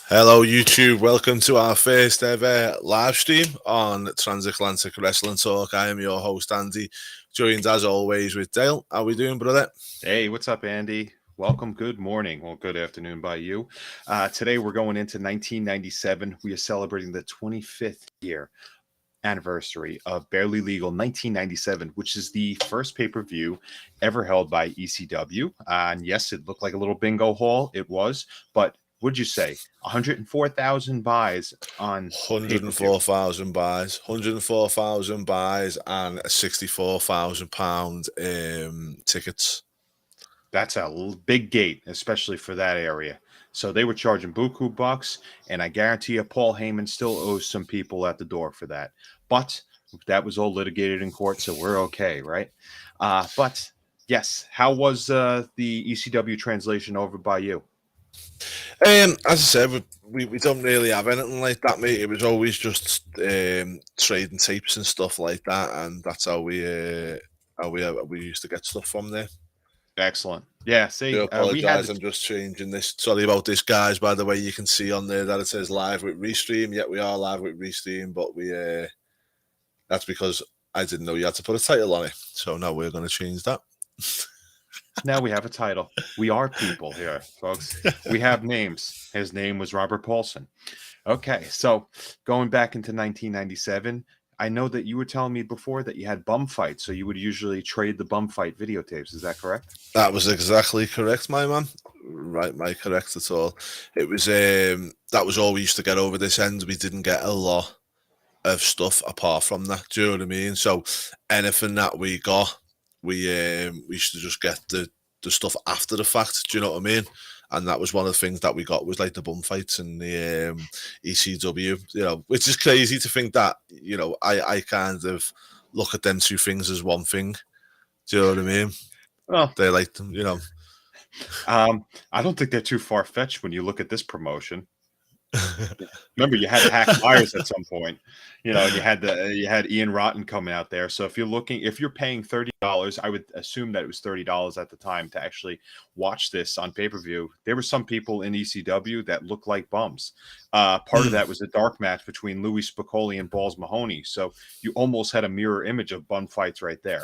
Hello, YouTube. Welcome to our first ever live stream on Transatlantic Wrestling Talk. I am your host, Andy, joined as always with Dale. How we doing, brother? Hey, what's up, Andy? Welcome. Good morning. Well, good afternoon by you. Today we're going into 1997. We are celebrating the 25th year anniversary of Barely Legal 1997, which is the first pay-per-view ever held by ECW. And yes, it looked like a little bingo hall. It was, but would you say 104,000 buys on pay-per-view? 104,000 buys, 104,000 buys, and £64,000 tickets. That's a big gate, especially for that area. So they were charging buku bucks, and I guarantee you, Paul Heyman still owes some people at the door for that. But that was all litigated in court, so we're okay, right? But yes, how was the ECW translation over by you? As I said, we don't really have anything like that, mate. It was always just trading tapes and stuff like that, and that's how we used to get stuff from there. Excellent. Yeah, I see, do we had apologise. I'm just changing this. Sorry about this, guys. By the way, you can see on there that it says live with Restream. Yet we are live with Restream, but that's because I didn't know you had to put a title on it. So now we're going to change that. Now we have a title. We are people here, folks. We have names. His name was Robert Paulson. Okay, so going back into 1997, I know that you were telling me before that you had bum fights, so you would usually trade the bum fight videotapes. Is that correct? That was exactly correct, my man. Right, my correct at all. It was that was all we used to get over this end. We didn't get a lot of stuff apart from that. Do you know what I mean? So anything that we got, we used to just get the stuff after the fact. Do you know what I mean? And that was one of the things that we got was like the bum fights and the ECW, you know, which is crazy to think that, you know, I kind of look at them two things as one thing. Do you know what I mean? Well, They like them, you know. I don't think they're too far fetched when you look at this promotion. Remember, you had to hack wires at some point. You know, you had Ian Rotten coming out there. So if you're paying $30, I would assume that it was $30 at the time to actually watch this on pay-per-view. There were some people in ECW that looked like bums. Part of that was a dark match between Louis Spicoli and Balls Mahoney. So you almost had a mirror image of bum fights right there.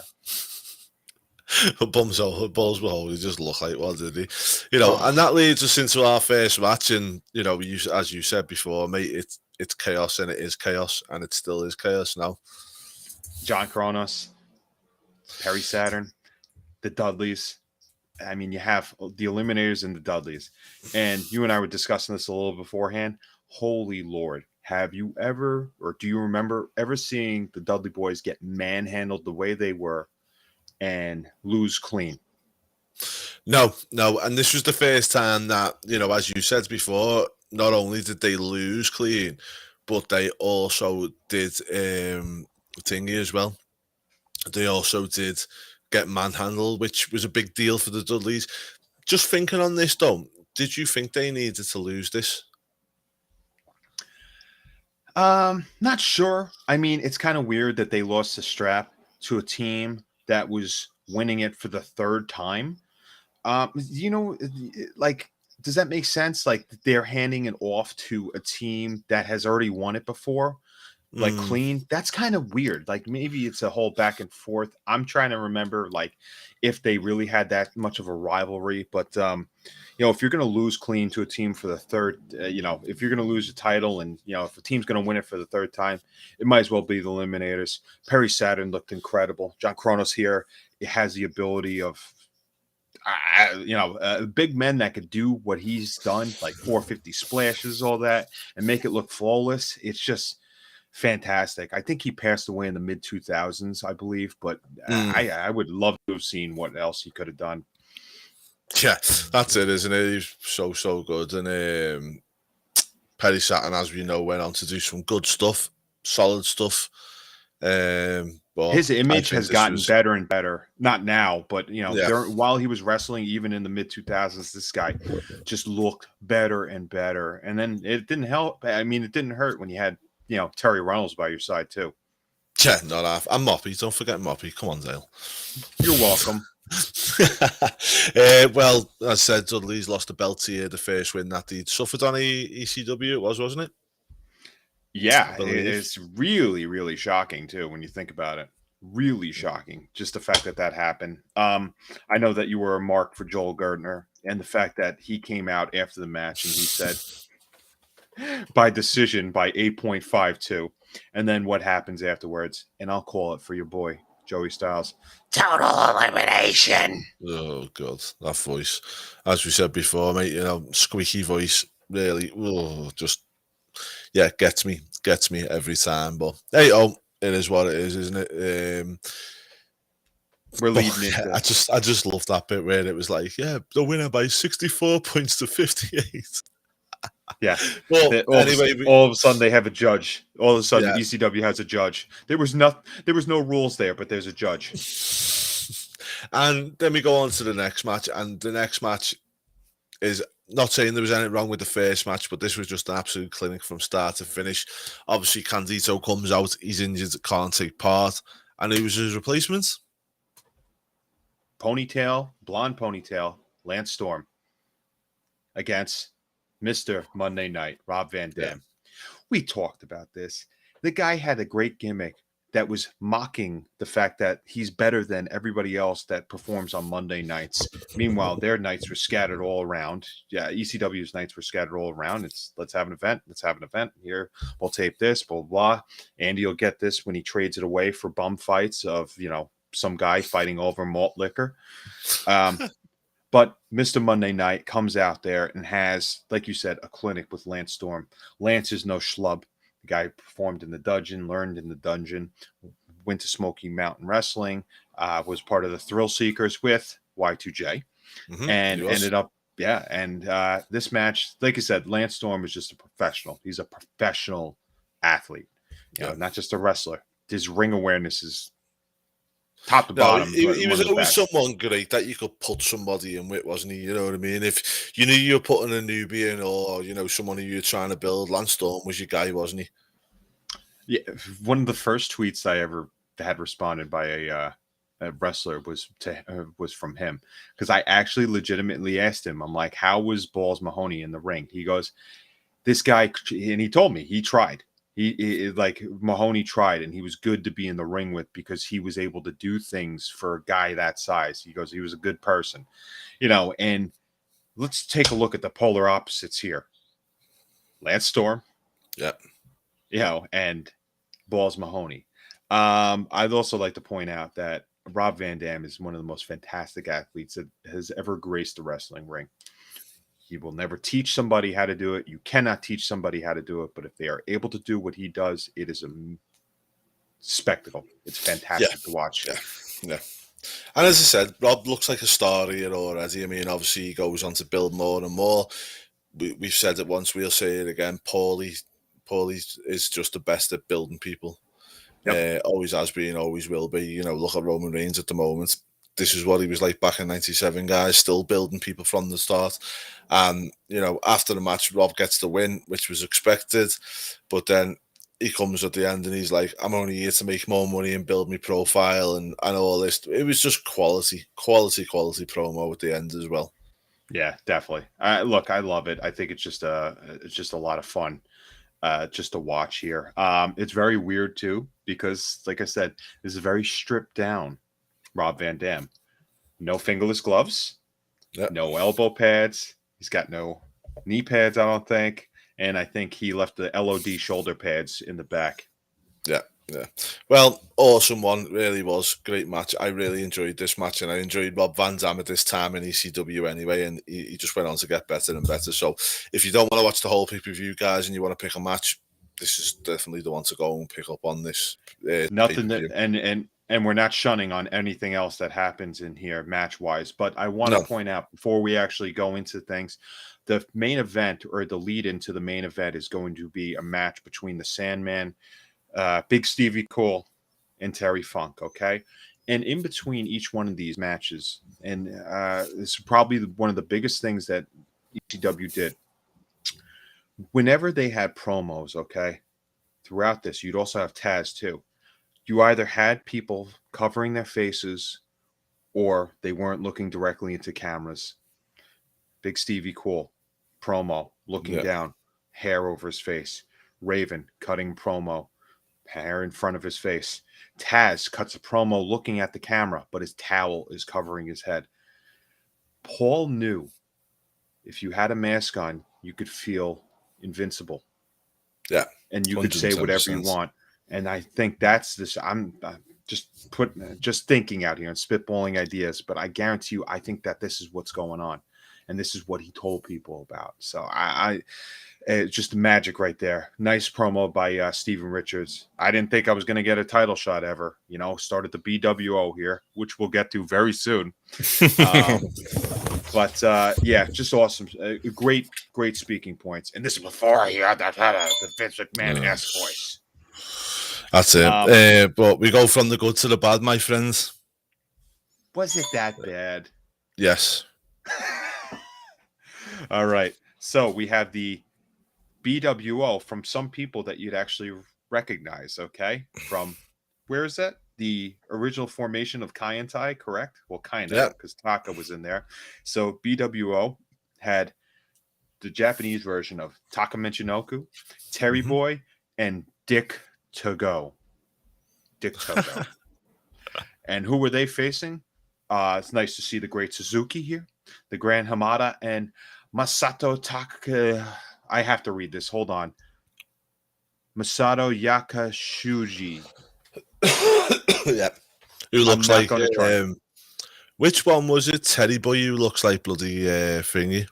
Balls will always just look like one, did he? You know, and that leads us into our first match. And you know, as you said before, mate, it's chaos, and it is chaos, and it still is chaos now. John Kronos, Perry Saturn, the Dudleys. I mean, you have the Eliminators and the Dudleys, and you and I were discussing this a little beforehand. Holy Lord, have you ever, or do you remember ever seeing the Dudley boys get manhandled the way they were and lose clean? No, and this was the first time that, you know, as you said before, not only did they lose clean, but they also did thingy as well. They also did get manhandled, which was a big deal for the Dudleys. Just thinking on this, though, did you think they needed to lose this? Not sure. I mean, it's kind of weird that they lost the strap to a team that was winning it for the third time. You know, like, does that make sense? Like, they're handing it off to a team that has already won it before, like clean. That's kind of weird. Like, maybe it's a whole back and forth. I'm trying to remember, like, if they really had that much of a rivalry. But you know, if you're going to lose clean to a team for the third, you know, if you're going to lose a title, and you know, if a team's going to win it for the third time, it might as well be the Eliminators. Perry Saturn looked incredible. John Kronos here, it has the ability of, you know, big men that could do what he's done, like 450 splashes, all that, and make it look flawless. It's just fantastic. I think he passed away in the mid 2000s, I believe, but I would love to have seen what else he could have done. Yeah, that's it, isn't it? He's so good. And Perry Saturn, as we know, went on to do some good stuff, solid stuff. But his image has gotten better and better. Not now, but you know, while he was wrestling, even in the mid 2000s, this guy just looked better and better. And then it didn't help. I mean, it didn't hurt when you had, you know, Terry Reynolds by your side too. Yeah, not half. And Moppy. Don't forget Moppy. Come on, Dale. You're welcome. Well, as I said, Dudley's lost the belt here, the first win that he'd suffered on ECW, it was, wasn't it? Yeah, I believe. it's really, really shocking too when you think about it. Really shocking, just the fact that that happened. I know that you were a mark for Joel Gertner, and the fact that he came out after the match and he said by decision by 8.52, and then what happens afterwards, and I'll call it for your boy Joey Styles. Total elimination. Oh god, that voice. As we said before, mate, squeaky voice really just gets me every time. But hey, it is what it is, isn't it? We're leading into I just love that bit where it was like, the winner by 64 points to 58. Yeah. Well, anyway, all of a sudden they have a judge. All of a sudden ECW has a judge. There was no rules there, but there's a judge. And then we go on to the next match, and the next match is not saying there was anything wrong with the first match, but this was just an absolute clinic from start to finish. Obviously, Candido comes out, he's injured, can't take part, and who was his replacement? Blonde ponytail, Lance Storm against Mr. Monday Night, Rob Van Dam. Yeah. We talked about this. The guy had a great gimmick that was mocking the fact that he's better than everybody else that performs on Monday nights. Meanwhile, their nights were scattered all around. Yeah, ECW's nights were scattered all around. Let's have an event. Let's have an event. Here, we'll tape this, blah, blah. Andy will get this when he trades it away for bum fights of, some guy fighting over malt liquor. But Mr. Monday Night comes out there and has, like you said, a clinic with Lance Storm. Lance is no schlub. The guy performed in the dungeon, learned in the dungeon, went to Smoky Mountain Wrestling, was part of the Thrill Seekers with Y2J, and ended up, this match, like I said, Lance Storm is just a professional. He's a professional athlete, not just a wrestler. His ring awareness is top to bottom. He was always someone great that you could put somebody in with, wasn't he? You know what I mean? If you knew you were putting a newbie in, or someone who you were trying to build, Lance Storm was your guy, wasn't he? Yeah, one of the first tweets I ever had responded by a wrestler was from him, because I actually legitimately asked him. I'm like, "How was Balls Mahoney in the ring?" He goes, "This guy," and he told me he tried. He like Mahoney tried, and he was good to be in the ring with because he was able to do things for a guy that size. He goes, he was a good person, and let's take a look at the polar opposites here. Lance Storm. Yeah. And Balls Mahoney. I'd also like to point out that Rob Van Dam is one of the most fantastic athletes that has ever graced the wrestling ring. He will never teach somebody how to do it. You cannot teach somebody how to do it, but if they are able to do what he does, it is a spectacle. It's fantastic to watch. Yeah. And as I said, Rob looks like a star here already. I mean, obviously he goes on to build more and more. We've said it once, we'll say it again. Paulie is just the best at building people. Yep. Always has been, always will be. Look at Roman Reigns at the moment. This is what he was like back in '97, guys, still building people from the start. And, after the match, Rob gets the win, which was expected. But then he comes at the end and he's like, I'm only here to make more money and build my profile and all this. It was just quality promo at the end as well. Yeah, definitely. Look, I love it. I think it's just a lot of fun. Just to watch here. It's very weird too, because like I said, this is very stripped down Rob Van Dam. No fingerless gloves, no elbow pads. He's got no knee pads, I don't think. And I think he left the LOD shoulder pads in the back. Yeah. Well, awesome one. Really was. Great match. I really enjoyed this match, and I enjoyed Rob Van Dam at this time in ECW anyway, and he just went on to get better and better. So if you don't want to watch the whole PPV, guys, and you want to pick a match, this is definitely the one to go and pick up on this. Nothing that, and we're not shunning on anything else that happens in here match-wise, but I want to point out before we actually go into things, the main event, or the lead into the main event, is going to be a match between the Sandman, Big Stevie Cole, and Terry Funk. Okay, and in between each one of these matches, and this is probably one of the biggest things that ECW did. Whenever they had promos, okay, throughout this, you'd also have Taz too. You either had people covering their faces or they weren't looking directly into cameras. Big Stevie Cool, promo, looking down, hair over his face. Raven cutting promo, hair in front of his face. Taz cuts a promo looking at the camera, but his towel is covering his head. Paul knew if you had a mask on, you could feel invincible. Yeah. And you could say whatever you want. And I think that's this. I'm just thinking out here and spitballing ideas, but I guarantee you, I think that this is what's going on. And this is what he told people about. So it's just magic right there. Nice promo by Steven Richards. I didn't think I was going to get a title shot ever. Started the BWO here, which we'll get to very soon. But just awesome. Great speaking points. And this is before he had the Vince McMahon-esque voice. That's it. But we go from the good to the bad, my friends. Was it that bad? Yes. All right. So we have the BWO from some people that you'd actually recognize, okay? From, where is that? The original formation of Kai and Tai, correct? Well, kind of, because Taka was in there. So BWO had the Japanese version of Taka Michinoku, Terry Boy, and Dick Togo. And who were they facing? It's nice to see the Great Suzuki here, the Grand Hamada, and Masato Taka. I have to read this. Hold on. Masato Yakashuji. Yeah. Who looks like which one was it? Terry Boy who looks like bloody thingy.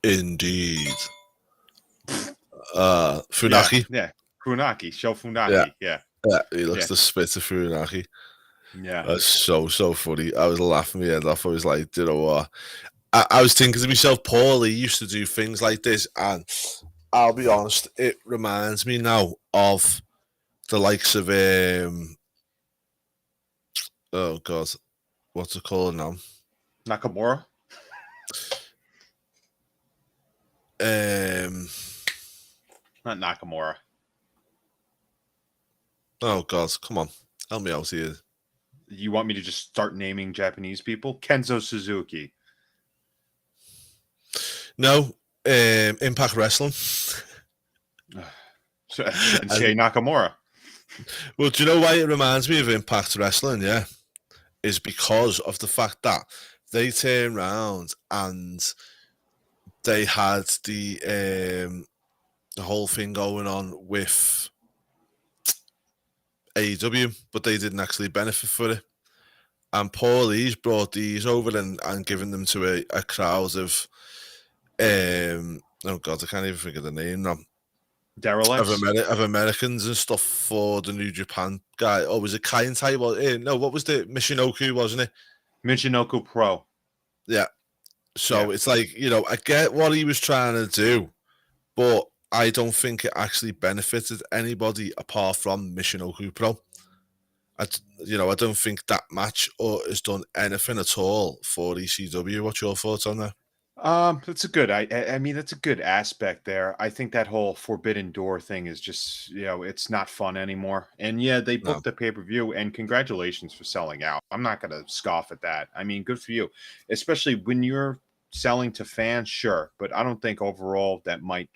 Indeed. Funaki. Yeah. Funaki. Sho Funaki. Yeah. He looks the spit of Funaki. Yeah. That's so funny. I was laughing my head off. I was like, you know what? I was thinking to myself, Paulie used to do things like this, and I'll be honest, it reminds me now of the likes of oh god, what's it called now? Nakamura. Not Nakamura. Oh god, come on, help me out here. You want me to just start naming Japanese people? Kenzo Suzuki. No, Impact Wrestling. Shinsuke Nakamura. Well, do you know why it reminds me of Impact Wrestling? Yeah, is because of the fact that they turned around and they had the whole thing going on with AEW, but they didn't actually benefit for it. And Paulie's brought these over and given them to a crowd of oh god, I can't even think of the name now. Of Americans and stuff for the New Japan guy. Oh, was it Kai and Tai? No, what was the Michinoku, wasn't it? Michinoku Pro. Yeah. So it's like, I get what he was trying to do, but I don't think it actually benefited anybody apart from Michinoku Pro. I don't think that match has done anything at all for ECW. What's your thoughts on that? That's a good. I mean, that's a good aspect there. I think that whole Forbidden Door thing is just, it's not fun anymore. And yeah, they booked the pay-per-view, and congratulations for selling out. I'm not going to scoff at that. I mean, good for you, especially when you're selling to fans. Sure, but I don't think overall that might.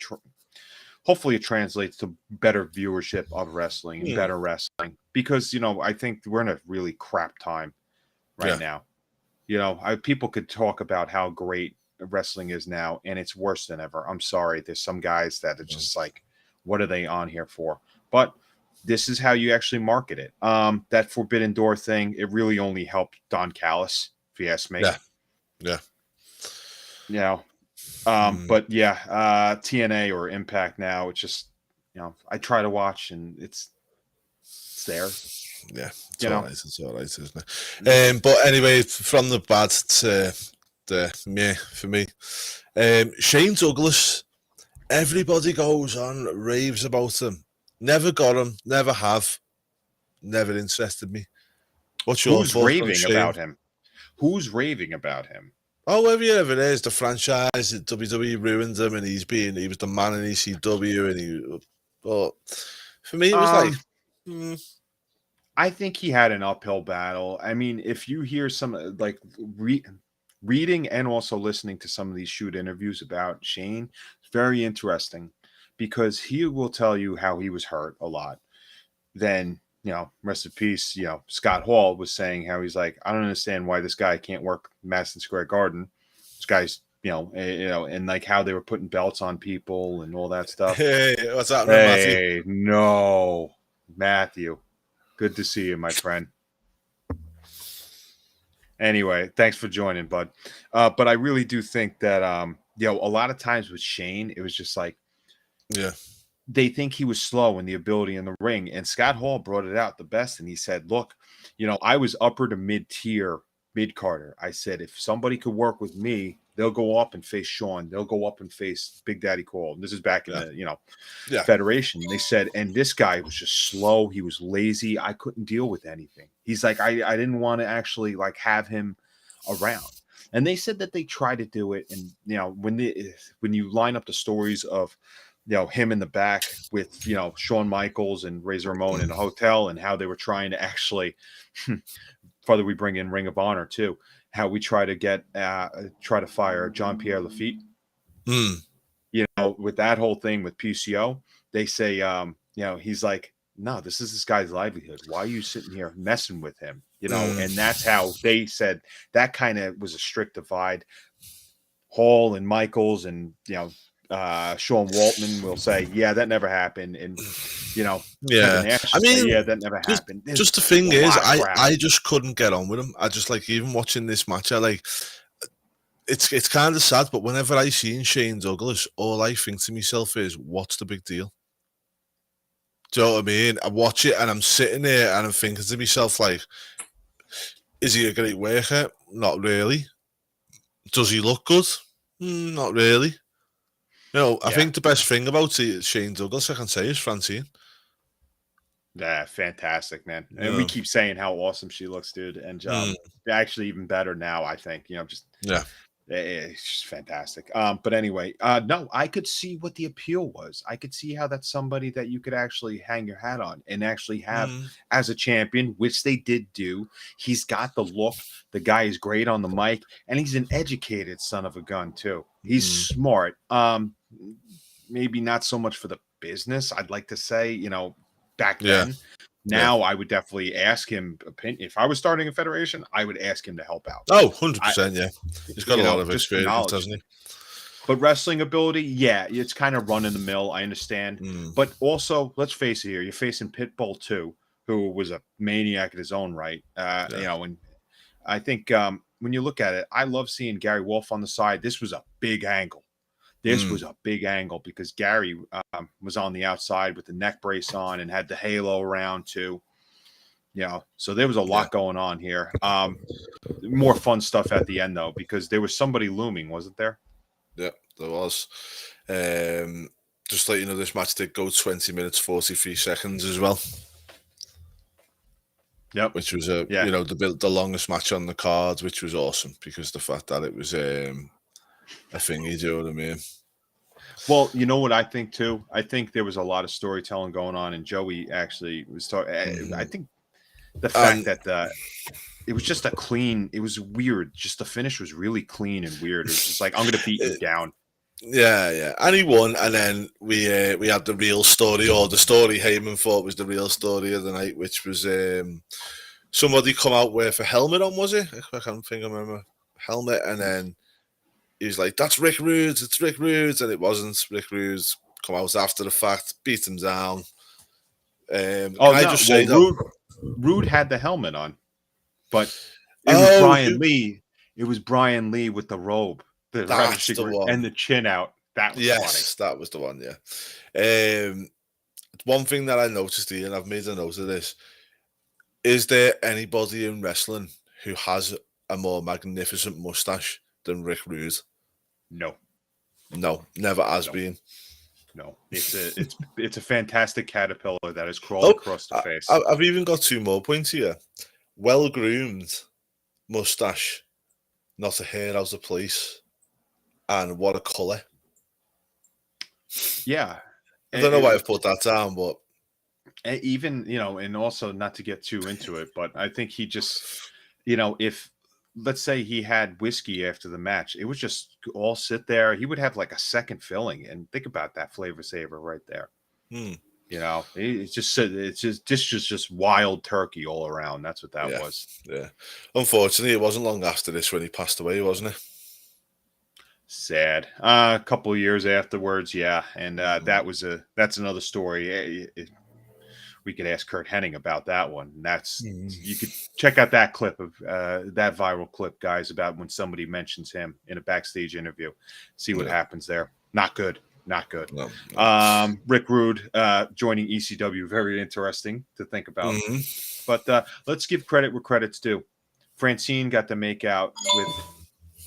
Hopefully, it translates to better viewership of wrestling and better wrestling, because I think we're in a really crap time right now. People could talk about how great wrestling is now, and it's worse than ever. I'm sorry. There's some guys that are just like, what are they on here for? But this is how you actually market it. That Forbidden Door thing, it really only helped Don Callis, if you ask me. But TNA or Impact now, it's just, I try to watch and it's there. Yeah, it's all right, isn't it? But anyway, from the bad to the meh for me. Shane Douglas, everybody goes on, raves about him. Never got him, never have, never interested me. What's your Who's raving about him? Who's raving about him? Oh, whoever it is, the franchise, WWE ruined him, and he was the man in ECW, but for me, it was like, I think he had an uphill battle. I mean, if you hear some like reading and also listening to some of these shoot interviews about Shane, it's very interesting because he will tell you how he was hurt a lot. Then, rest in peace, Scott Hall was saying how he's like, I don't understand why this guy can't work Madison Square Garden. This guy's, and like how they were putting belts on people and all that stuff. Hey, what's happening, Matthew? Hey, no, Matthew. Good to see you, my friend. Anyway, thanks for joining, bud. But I really do think that, a lot of times with Shane, it was just like, yeah, they think he was slow in the ability in the ring. And Scott Hall brought it out the best. And he said, look, I was upper to mid-tier, mid-carder. I said, if somebody could work with me, they'll go up and face Sean. They'll go up and face Big Daddy Cole. And this is back in the, Federation. They said, and this guy was just slow. He was lazy. I couldn't deal with anything. He's like, I didn't want to actually like have him around. And they said that they try to do it. And, when you line up the stories of, him in the back with, Shawn Michaels and Razor Ramon in a hotel and how they were trying to actually, further we bring in Ring of Honor too, how we try to fire John Pierre Lafitte, with that whole thing with PCO, they say, he's like, no, this is this guy's livelihood. Why are you sitting here messing with him? And that's how they said that kind of was a strict divide. Hall and Michaels and, Sean Waltman will say, yeah, that never happened. And, I mean, yeah, that never happened. Just the thing is, I just couldn't get on with him. I just like, even watching this match, I like, it's kind of sad, but whenever I see Shane Douglas, all I think to myself is, what's the big deal? Do you know what I mean? I watch it and I'm sitting there and I'm thinking to myself, like, is he a great worker? Not really. Does he look good? Not really. I think the best thing about Shane Douglas, I can say, is Francine. Yeah, fantastic, man. And we keep saying how awesome she looks, dude. And actually even better now, I think. It's just fantastic. But anyway, no, I could see what the appeal was. I could see how that's somebody that you could actually hang your hat on and actually have as a champion, which they did do. He's got the look. The guy is great on the mic, and he's an educated son of a gun too. He's smart. Maybe not so much for the business, I'd like to say, back then. Now I would definitely ask him opinion. If I was starting a federation, I would ask him to help out. Oh, 100%, yeah. He's got a lot of experience, doesn't he? But wrestling ability, it's kind of run in the mill. I understand. But also, let's face it here, you're facing Pitbull too, who was a maniac in his own right. And I think when you look at it, I love seeing Gary Wolf on the side. This was a big angle. This was a big angle because Gary was on the outside with the neck brace on and had the halo around too. So there was a lot going on here. More fun stuff at the end though, because there was somebody looming, wasn't there? Yeah, there was. Just let you know, this match did go 20 minutes 43 seconds as well. Yep. Which was the longest match on the card, which was awesome because the fact that it was a thingy, do you know what I mean? Well, you know what I think too? I think there was a lot of storytelling going on, and Joey actually was talking. I think the fact that it was just it was weird. Just the finish was really clean and weird. It was just like, I'm going to beat you down. Yeah. And he won, and then we had the real story, or the story Heyman thought was the real story of the night, which was somebody come out with a helmet on, was it? I can't think I remember. Helmet, and then he's like, that's Rick Rude, it's Rick Rude, and it wasn't. Rick Rude come out after the fact, beat him down. Rude had the helmet on, but it was Brian Lee. It was Brian Lee with the robe, that's the one, and the chin out. That was funny. That was the one. Yeah. One thing that I noticed here, and I've made a note of this: is there anybody in wrestling who has a more magnificent mustache than Rick Rude? No, never has been. No, it's a fantastic caterpillar that has crawled across the face. I've even got two more points here. Well groomed mustache, not a hair out of place, and what a colour. Yeah, I don't know why I've put that down, but Even, and also not to get too into it, but I think he just, if let's say he had whiskey after the match, it would just all sit there. He would have like a second filling, and think about that flavor saver right there. Hmm. It's just wild turkey all around. That's what that Yeah, was. yeah. Unfortunately, it wasn't long after this when he passed away, wasn't it? Sad. A couple of years afterwards, yeah, and Mm. that's another story. We could ask Kurt Hennig about that one. You could check out that clip of that viral clip, guys, about when somebody mentions him in a backstage interview. See what Yeah. happens there. Not good. Not good. No, no. Rick Rude joining ECW. Very interesting to think about. Mhm. But let's give credit where credit's due. Francine got to make out with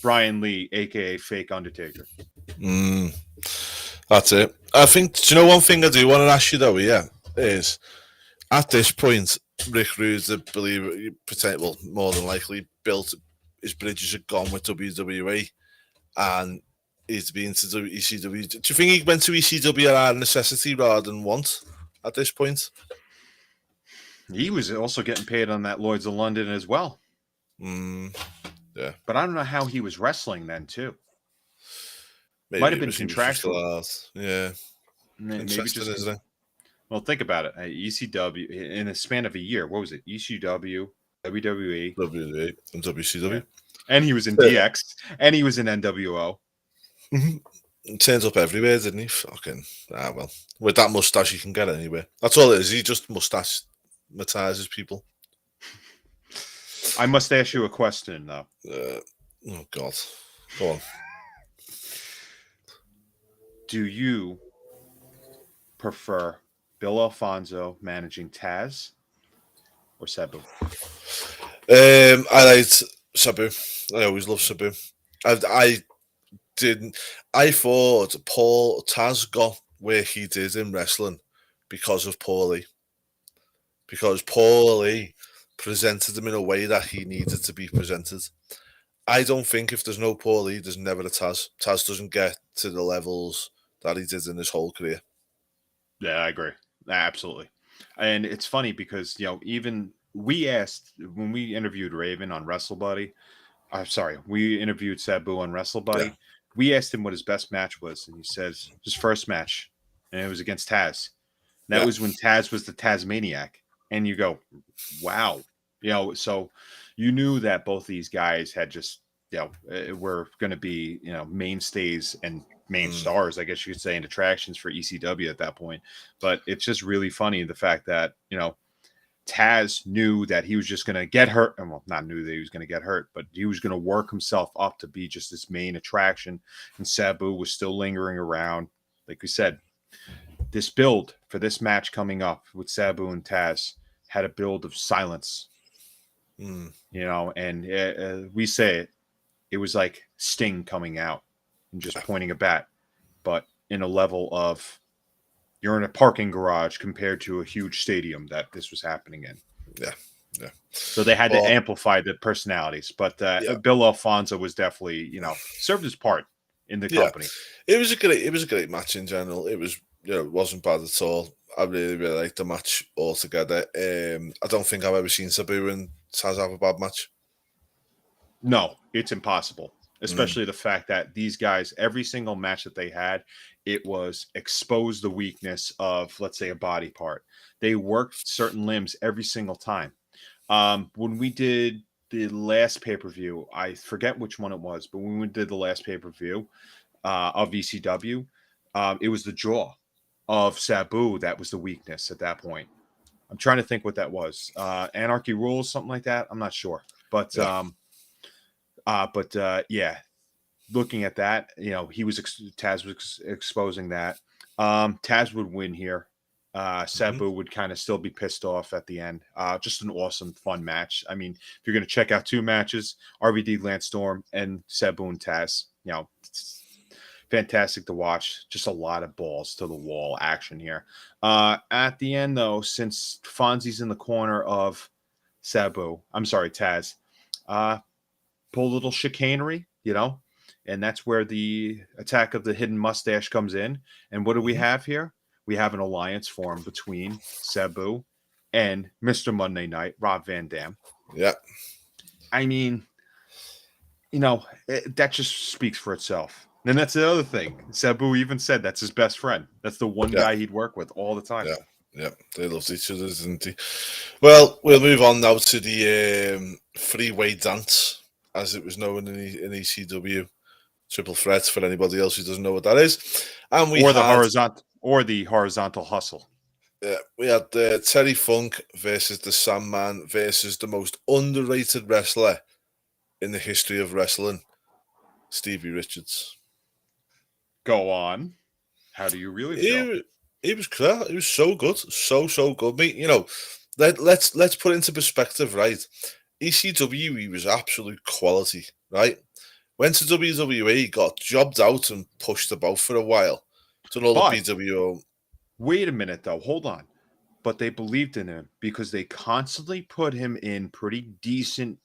Brian Lee, aka Fake Undertaker. Mm. That's it. I think, do you know one thing I do want to ask you though, yeah, is at this point, Rick Rude, I believe, well, more than likely, built his bridges are gone with WWE, and he's been to ECW. Do you think he went to ECW out of necessity rather than want at this point? He was also getting paid on that Lloyd's of London as well. Yeah. But I don't know how he was wrestling then, too. Might Maybe have been he was just contractual. out. Yeah. Maybe Interesting, just. isn't it? Well, think about it. ECW, in a span of a year, what was it? ECW, WWE. WWE and Yeah. WCW. And he was in Yeah. DX, and he was in NWO. He turns up everywhere, didn't he? Fucking well. With that mustache, you can get anywhere. That's all it is. He just mustache-matizes people. I must ask you a question, though. Oh God, go on. Do you prefer Bill Alfonso managing Taz or Sabu? I liked Sabu. I always loved Sabu. I didn't. I thought Paul Taz got where he did in wrestling because of Paulie. Because Paulie presented him in a way that he needed to be presented. I don't think if there's no Paulie, there's never a Taz. Taz doesn't get to the levels that he did in his whole career. Yeah, I agree. Absolutely. And it's funny because, even we asked when we interviewed Raven on Wrestle Buddy. I'm sorry, we interviewed Sabu on Wrestle Buddy. Yeah. We asked him what his best match was, and he says his first match, and it was against Taz. That Yeah. was when Taz was the Tasmaniac. And you go, wow. So you knew that both these guys had just, were going to be, mainstays and main stars, I guess you could say, and attractions for ECW at that point. But it's just really funny the fact that, Taz knew that he was just going to get hurt. And well, not knew that he was going to get hurt, but he was going to work himself up to be just this main attraction. And Sabu was still lingering around. Like we said, this build for this match coming up with Sabu and Taz had a build of silence. And we say it was like Sting coming out and just pointing a bat, but in a level of you're in a parking garage compared to a huge stadium that this was happening in. Yeah. So they had to amplify the personalities, but Bill Alfonso was definitely, served his part in the company. It was a great match in general. It was, it wasn't bad at all. I really, really liked the match altogether. I don't think I've ever seen Sabu and Taz have a bad match. No, it's impossible. Especially the fact that these guys, every single match that they had, it was expose the weakness of, let's say, a body part. They worked certain limbs every single time. When we did the last pay-per-view, I forget which one it was, but when we did the last pay-per-view of ECW, it was the jaw of Sabu that was the weakness at that point. I'm trying to think what that was. Anarchy Rules, something like that. I'm not sure. But yeah, looking at that, Taz was exposing that. Taz would win here. Sabu would kind of still be pissed off at the end. Just an awesome, fun match. I mean, if you're going to check out two matches, RVD, Lance Storm, and Sabu and Taz, it's fantastic to watch. Just a lot of balls to the wall action here. At the end, though, since Fonzie's in the corner of Taz, pull a little chicanery, and that's where the attack of the hidden mustache comes in. And what do we have here? we have an alliance formed between Sabu and Mr. Monday Night, Rob Van Dam. Yeah. I mean, that just speaks for itself. And that's the other thing. Sabu even said that's his best friend. That's the one guy he'd work with all the time. Yeah. Yeah, they loved each other, didn't they? Well, we'll move on now to the Freeway Dance, as it was known in ECW. Triple threat for anybody else who doesn't know what that is. And the horizontal hustle. Yeah, we had Terry Funk versus the Sandman versus the most underrated wrestler in the history of wrestling, Stevie Richards. Go on. How do you really feel? He was great. He was so good, so good. Mate, let's put it into perspective, right? ECW, he was absolute quality, right? Went to WWE, got jobbed out and pushed about for a while. Done all the BWO. Wait a minute, though. Hold on. But they believed in him because they constantly put him in pretty decent.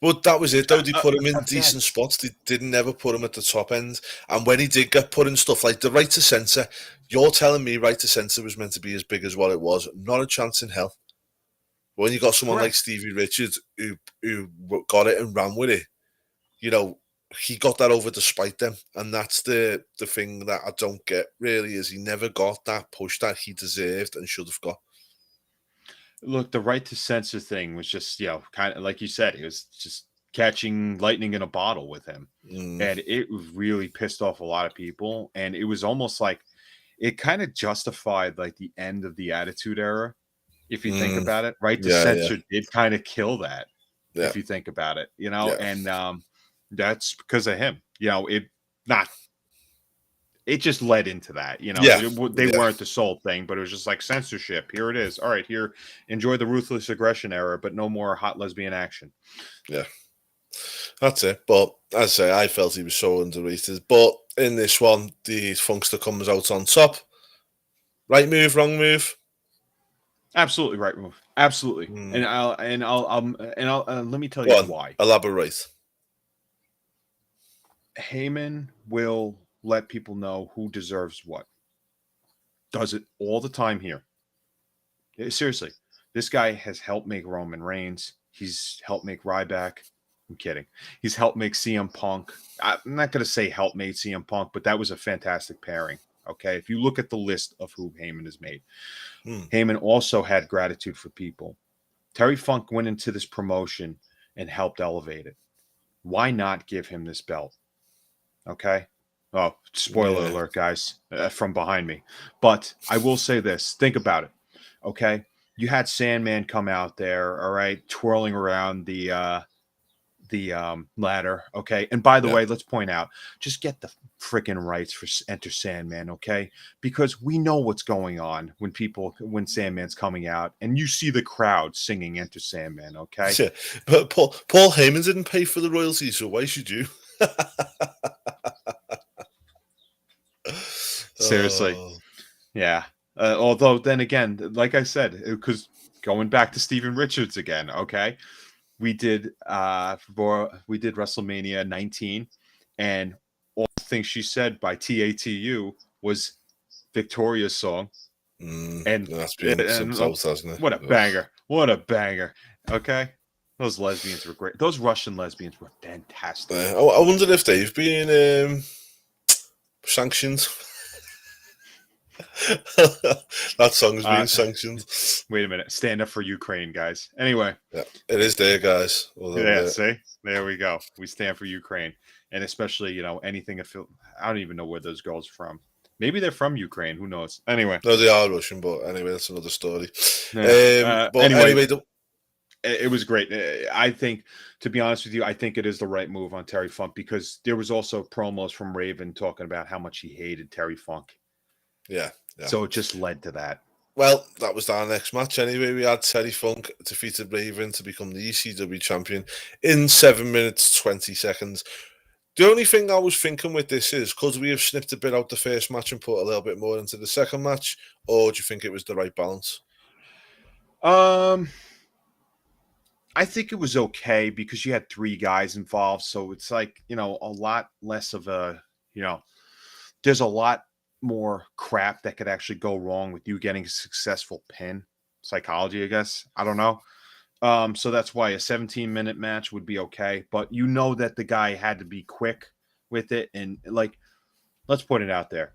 Well, that was it, though. They put him in decent spots. They didn't never put him at the top end. And when he did get put in stuff like the Right to Censor, you're telling me Right to Censor was meant to be as big as what it was? Not a chance in hell. When you got someone like Stevie Richards who got it and ran with it, he got that over despite them. And that's the thing that I don't get, really, is he never got that push that he deserved and should have got. Look, the Right to Censor thing was just, kind of like you said, it was just catching lightning in a bottle with him. And it really pissed off a lot of people. And it was almost like it kind of justified like the end of the Attitude Era, if you think about it. Right to Censor did kind of kill that, if you think about it, and that's because of him. It just led into that, they weren't the sole thing, but it was just like censorship. Here it is. All right, here, enjoy the ruthless aggression era, but no more hot lesbian action. Yeah, that's it. But as I say, I felt he was so underrated. But in this one, the Funkster comes out on top. Right move, wrong move. Absolutely right move. Absolutely. And I'll let me tell you why. Elaborate. Heyman will let people know who deserves what. Does it all the time here. Seriously, this guy has helped make Roman Reigns. He's helped make Ryback. I'm kidding. He's helped make CM Punk. I'm not going to say help made CM Punk, but that was a fantastic pairing. Okay, if you look at the list of who Heyman has made, Heyman also had gratitude for people. Terry Funk went into this promotion and helped elevate it. Why not give him this belt? Okay. Oh, spoiler alert, guys, from behind me. But I will say this. Think about it. Okay. You had Sandman come out there, all right, twirling around the ladder. Okay. And by the way, let's point out, just get the freaking rights for Enter Sandman. Okay. Because we know what's going on when Sandman's coming out and you see the crowd singing Enter Sandman. Okay. Yeah. But Paul Heyman didn't pay for the royalties, so why should you? Seriously. Yeah. Although then again, like I said, because going back to Steven Richards again, okay, we did WrestleMania 19, and all the things she said by TATU was Victoria's song. And that's been out, hasn't it? What a banger. What a banger. Okay. Those lesbians were great. Those Russian lesbians were fantastic. I wonder if they've been sanctioned. That song's been sanctioned. Wait a minute. Stand up for Ukraine, guys. Anyway. Yeah, it is there, guys. See? There we go. We stand for Ukraine. And especially, anything I don't even know where those girls are from. Maybe they're from Ukraine. Who knows? Anyway. No, they are Russian, but anyway, that's another story. Anyway, it was great. I think, to be honest with you, I think it is the right move on Terry Funk because there was also promos from Raven talking about how much he hated Terry Funk. Yeah. So it just led to that. Well, that was our next match anyway. We had Terry Funk defeated Raven to become the ECW champion in 7 minutes, 20 seconds. The only thing I was thinking with this is, could we have snipped a bit out the first match and put a little bit more into the second match? Or do you think it was the right balance? I think it was okay because you had 3 guys involved. So it's like, a lot less of a, there's a lot more crap that could actually go wrong with you getting a successful pin. Psychology, I guess. I don't know. So that's why a 17-minute match would be okay. But you know that the guy had to be quick with it. And like, let's put it out there.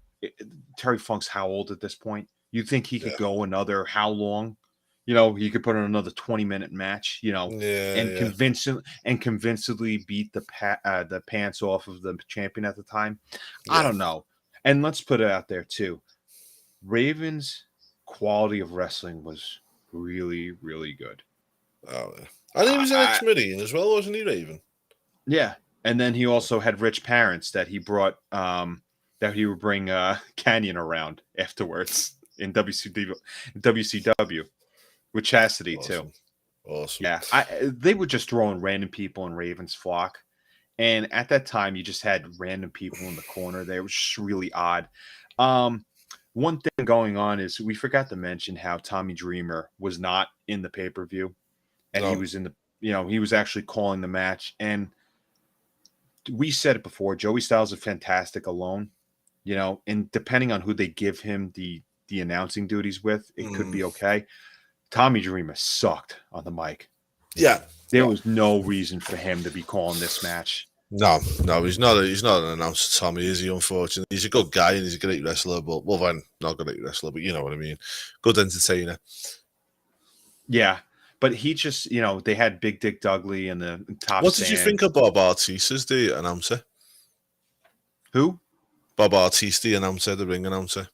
Terry Funk's how old at this point? You think he could go another how long? You know, he could put in another 20-minute match, you know, and convincingly beat the pants off of the champion at the time. I don't know. And let's put it out there too. Raven's quality of wrestling was really, really good. Oh, yeah. And he was an ex-Marine as well, wasn't he, Raven? Yeah. And then he also had rich parents that he brought, that he would bring Canyon around afterwards in WCW with Chastity too. Awesome. Yeah. They were just throwing random people in Raven's flock. And at that time, you just had random people in the corner there. It was just really odd. One thing going on is we forgot to mention how Tommy Dreamer was not in the pay-per-view. And he was in the, he was actually calling the match. And we said it before, Joey Styles is fantastic alone, and depending on who they give him the announcing duties with, it could be okay. Tommy Dreamer sucked on the mic. Yeah. There was no reason for him to be calling this match. No, he's not an announcer, Tommy, is he, unfortunately? He's a good guy and he's a great wrestler, but, not a great wrestler, but you know what I mean. Good entertainer. Yeah, but he just, they had Big Dick Dudley and the top What did you think of Bob Artiste as the announcer? Who? Bob Artiste, the announcer, the ring announcer.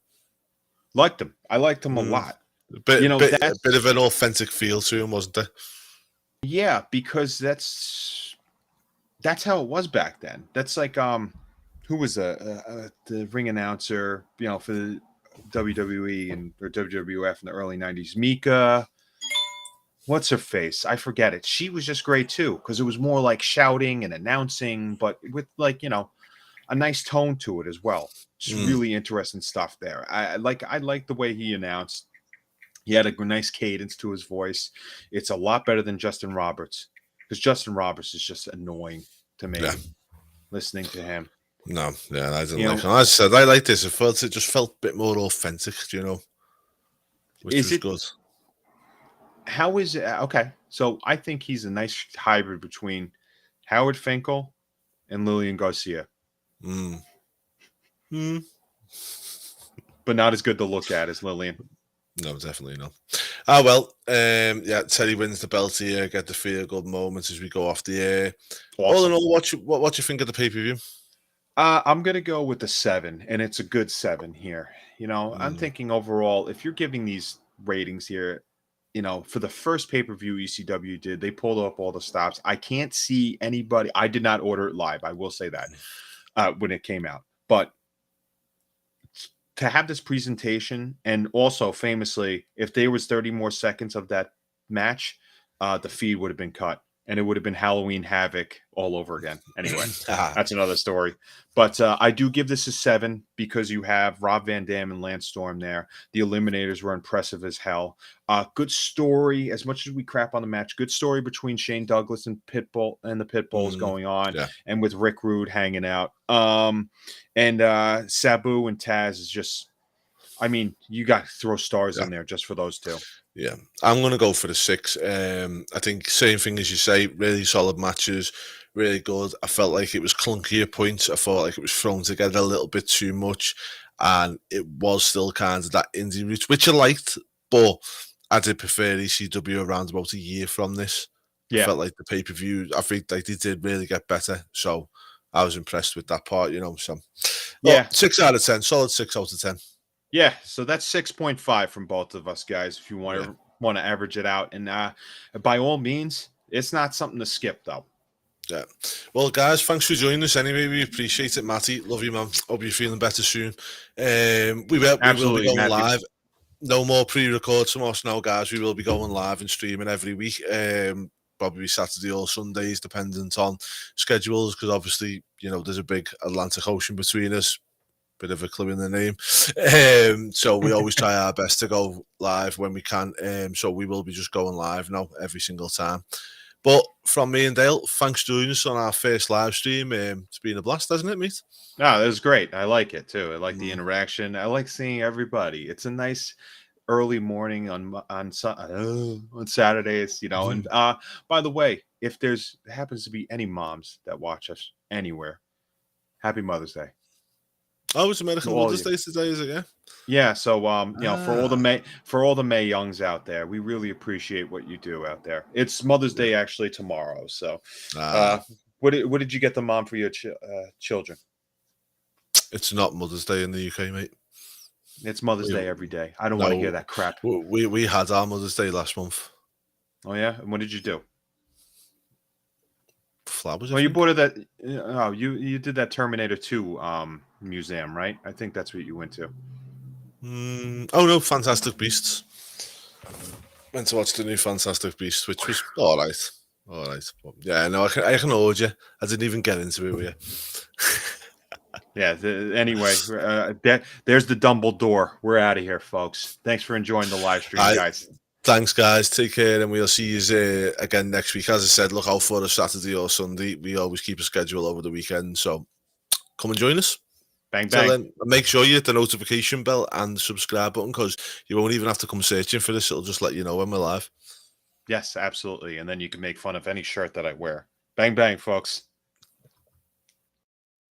Liked him. I liked him a lot. A bit of an authentic feel to him, wasn't there? Yeah, because that's how it was back then. That's like who was the ring announcer, for the WWE or WWF in the early 90s? Mika. What's her face? I forget it. She was just great too, because it was more like shouting and announcing, but with like, a nice tone to it as well. Just really interesting stuff there. I like the way he announced. He had a nice cadence to his voice. It's a lot better than Justin Roberts, because Justin Roberts is just annoying to me listening to him. No, yeah, I didn't like him. I said I like this. It just felt a bit more authentic, which was good. How is it? Okay, so I think he's a nice hybrid between Howard Finkel and Lillian Garcia. But not as good to look at as Lillian. No, definitely not. Teddy wins the belt here. Get the feel good moments as we go off the air. Awesome. All in all, what you think of the pay-per-view? I'm gonna go with the 7, and it's a good 7 here. I'm thinking overall, if you're giving these ratings here, for the first pay-per-view ECW did, they pulled up all the stops. I can't see anybody. I did not order it live. I will say that when it came out, but to have this presentation, and also famously, if there was 30 more seconds of that match, the feed would have been cut, and it would have been Halloween Havoc all over again. Anyway, that's another story. But I do give this a 7 because you have Rob Van Dam and Lance Storm there. The Eliminators were impressive as hell. Good story, as much as we crap on the match, good story between Shane Douglas and Pitbull and the Pitbulls going on, and with Rick Rude hanging out. And Sabu and Taz is just, you got to throw stars in there just for those two. Yeah, I'm going to go for the 6. I think same thing as you say, really solid matches, really good. I felt like it was clunky at points. I felt like it was thrown together a little bit too much, and it was still kind of that indie route, which I liked, but I did prefer ECW around about a year from this. I felt like the pay-per-view, I think like they did really get better, so I was impressed with that part, So, 6 out of 10, solid 6 out of 10. Yeah, so that's 6.5 from both of us, guys, if you want to average it out. And by all means, it's not something to skip, though. Yeah. Well, guys, thanks for joining us anyway. We appreciate it, Matty. Love you, man. Hope you're feeling better soon. We will be going live. No more pre-records from us now, guys. We will be going live and streaming every week. Probably Saturday or Sundays, dependent on schedules, because obviously, there's a big Atlantic Ocean between us. Bit of a clue in the name. So we always try our best to go live when we can. So we will be just going live now every single time. But from me and Dale, thanks for joining us on our first live stream. It's been a blast, hasn't it, mate? No, that was great. I like it too. I like the Mm. interaction. I like seeing everybody. It's a nice early morning on Saturdays, you know. And by the way, if there's happens to be any moms that watch us anywhere, happy Mother's Day. Oh, it's American To all Mother's you. Day today, is it? Yeah. Yeah, so you know, Ah, for all the May Youngs out there, we really appreciate what you do out there. It's Mother's Day actually tomorrow. So ah, what did you get the mom for your children? it's not Mother's Day in the UK, mate. It's Mother's We, Day every day. I don't want to hear no, that crap. we had our Mother's Day last month. Oh yeah, and what did you do? Flowers, I Well, you think. bought it at oh you did that Terminator 2 museum, right? I think that's what you went to. Oh no, Fantastic Beasts. Went to watch the new Fantastic Beasts, which was all right. All right. But yeah, no, I can hold you. I didn't even get into it with you. Yeah. Anyway, there's the Dumbledore. We're out of here, folks. Thanks for enjoying the live stream, I guys. Thanks, guys. Take care, and we'll see you again next week. As I said, look out for a Saturday or Sunday. We always keep a schedule over the weekend, so come and join us. Bang Till bang. then, make sure you hit the notification bell and subscribe button because you won't even have to come searching for this. It'll just let you know when we're live. Yes, absolutely. And then you can make fun of any shirt that I wear. Bang bang, folks.